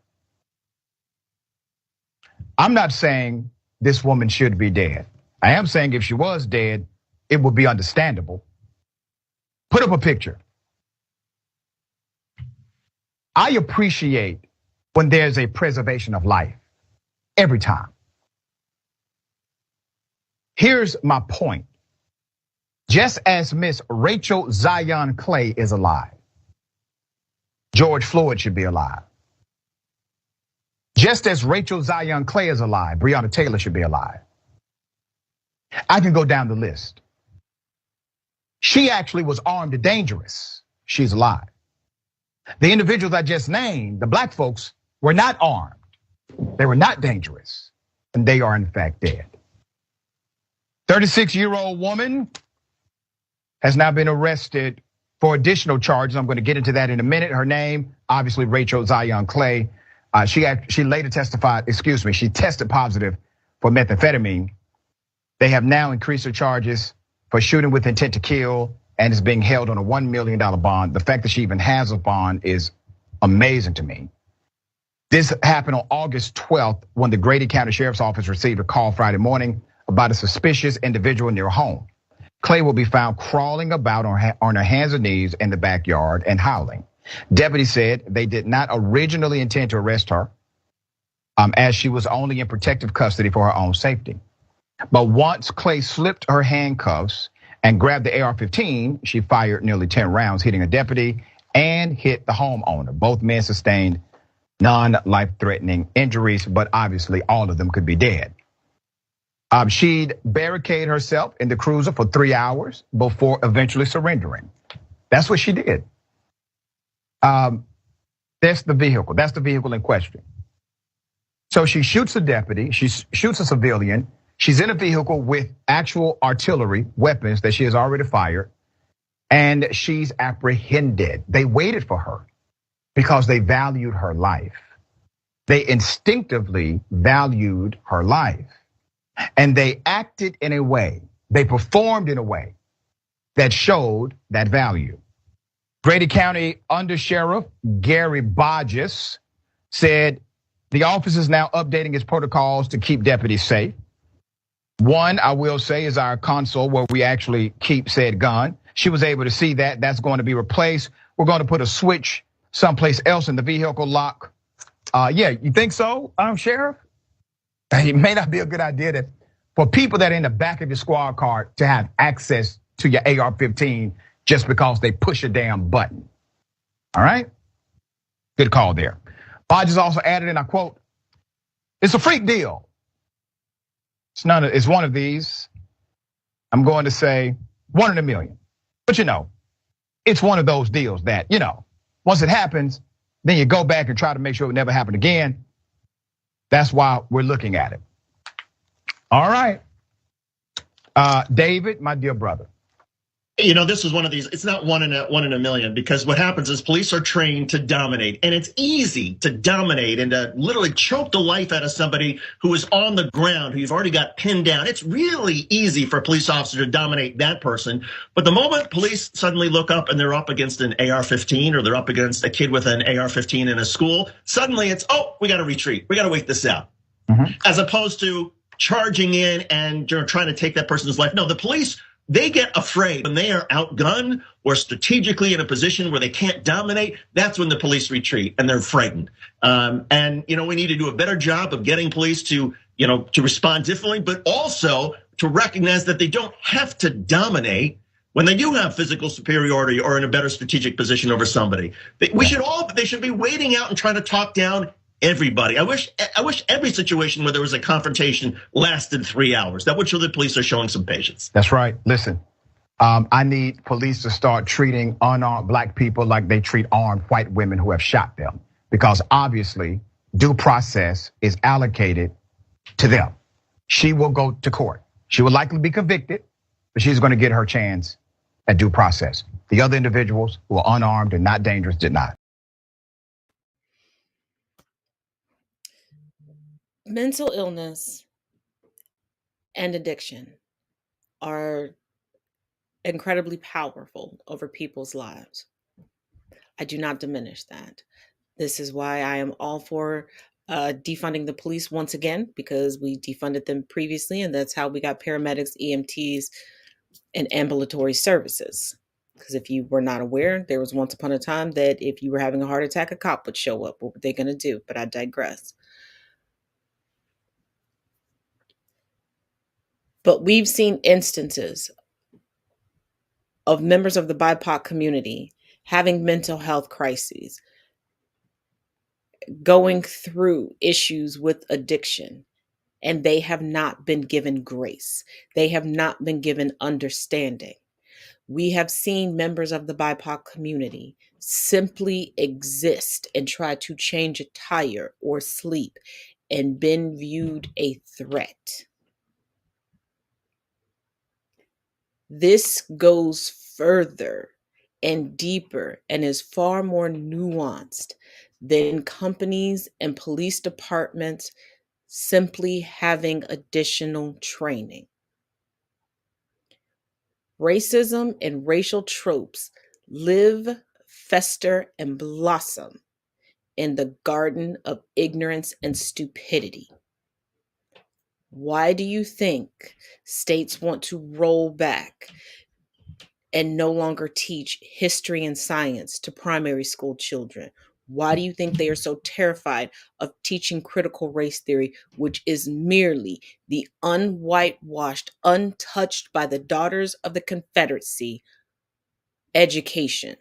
I'm not saying this woman should be dead. I am saying if she was dead, it would be understandable. Put up a picture. I appreciate when there's a preservation of life every time. Here's my point. Just as Miss Rachel Zion Clay is alive, George Floyd should be alive. Just as Rachel Zion Clay is alive, Breonna Taylor should be alive. I can go down the list. She actually was armed and dangerous. She's alive. The individuals I just named, the black folks, were not armed. They were not dangerous, and they are in fact dead. 36-year-old woman has now been arrested for additional charges. I'm going to get into that in a minute. Her name, obviously Rachel Zion Clay. She later she tested positive for methamphetamine. They have now increased her charges for shooting with intent to kill and is being held on a $1 million bond. The fact that she even has a bond is amazing to me. This happened on August 12th when the Grady County Sheriff's Office received a call Friday morning about a suspicious individual near home. Clay will be found crawling about on her hands and knees in the backyard and howling. Deputies said they did not originally intend to arrest her as she was only in protective custody for her own safety. But once Clay slipped her handcuffs and grabbed the AR-15, she fired nearly 10 rounds, hitting a deputy and hit the homeowner. Both men sustained non-life-threatening injuries, but obviously all of them could be dead. She'd barricade herself in the cruiser for 3 hours before eventually surrendering. That's what she did. That's the vehicle. That's the vehicle in question. So she shoots a deputy. She shoots a civilian. She's in a vehicle with actual artillery weapons that she has already fired, and she's apprehended. They waited for her because they valued her life. They instinctively valued her life. And they acted in a way, they performed in a way that showed that value. Grady County Under Sheriff Gary Bodges said the office is now updating its protocols to keep deputies safe. One, I will say, is our console where we actually keep said gun. She was able to see that. That's going to be replaced. We're going to put a switch someplace else in the vehicle lock. Yeah, you think so, Sheriff? It may not be a good idea that for people that are in the back of your squad car to have access to your AR-15 just because they push a damn button. All right? Good call there. Hodges also added, and I quote, "It's a freak deal. It's one of these. I'm going to say 1 in a million. But it's one of those deals that, once it happens, then you go back and try to make sure it never happened again. That's why we're looking at it." All right. David, my dear brother. This is one of these, it's not one in a million, because what happens is police are trained to dominate, and it's easy to dominate and to literally choke the life out of somebody who is on the ground, who you've already got pinned down. It's really easy for a police officer to dominate that person. But the moment police suddenly look up and they're up against an AR-15, or they're up against a kid with an AR-15 in a school, suddenly it's, we gotta retreat. We gotta wait this out. As opposed to charging in and trying to take that person's life. No, the police, they get afraid when they are outgunned or strategically in a position where they can't dominate. That's when the police retreat and they're frightened. And we need to do a better job of getting police to respond differently, but also to recognize that they don't have to dominate when they do have physical superiority or in a better strategic position over somebody. They should be waiting out and trying to talk down everybody. I wish every situation where there was a confrontation lasted 3 hours. That would show the police are showing some patience. That's right. Listen, I need police to start treating unarmed black people like they treat armed white women who have shot them, because obviously due process is allocated to them. She will go to court. She will likely be convicted, but she's going to get her chance at due process. The other individuals who are unarmed and not dangerous did not. Mental illness and addiction are incredibly powerful over people's lives. I do not diminish that. This is why I am all for defunding the police once again, because we defunded them previously, and that's how we got paramedics, EMTs, and ambulatory services. Because if you were not aware, there was once upon a time that if you were having a heart attack, a cop would show up. What were they going to do? But I digress. But we've seen instances of members of the BIPOC community having mental health crises, going through issues with addiction, and they have not been given grace. They have not been given understanding. We have seen members of the BIPOC community simply exist and try to change a tire or sleep and been viewed a threat. This goes further and deeper and is far more nuanced than companies and police departments simply having additional training. Racism and racial tropes live, fester, and blossom in the garden of ignorance and stupidity. Why do you think states want to roll back and no longer teach history and science to primary school children? Why do you think they are so terrified of teaching critical race theory, which is merely the unwhitewashed, untouched by the daughters of the Confederacy education?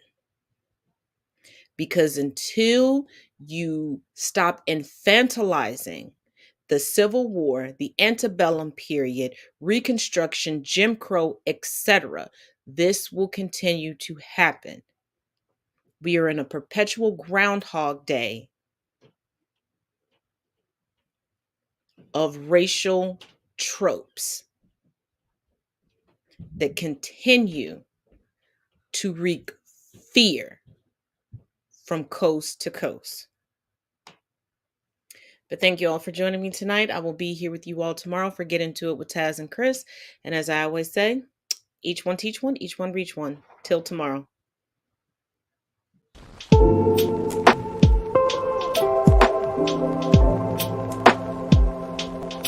Because until you stop infantilizing the Civil War, the antebellum period, Reconstruction, Jim Crow, etc., this will continue to happen. We are in a perpetual Groundhog Day of racial tropes that continue to wreak fear from coast to coast. But thank you all for joining me tonight. I will be here with you all tomorrow for Get Into It with Taz and Chris. And as I always say, each one teach one, each one reach one. Till tomorrow.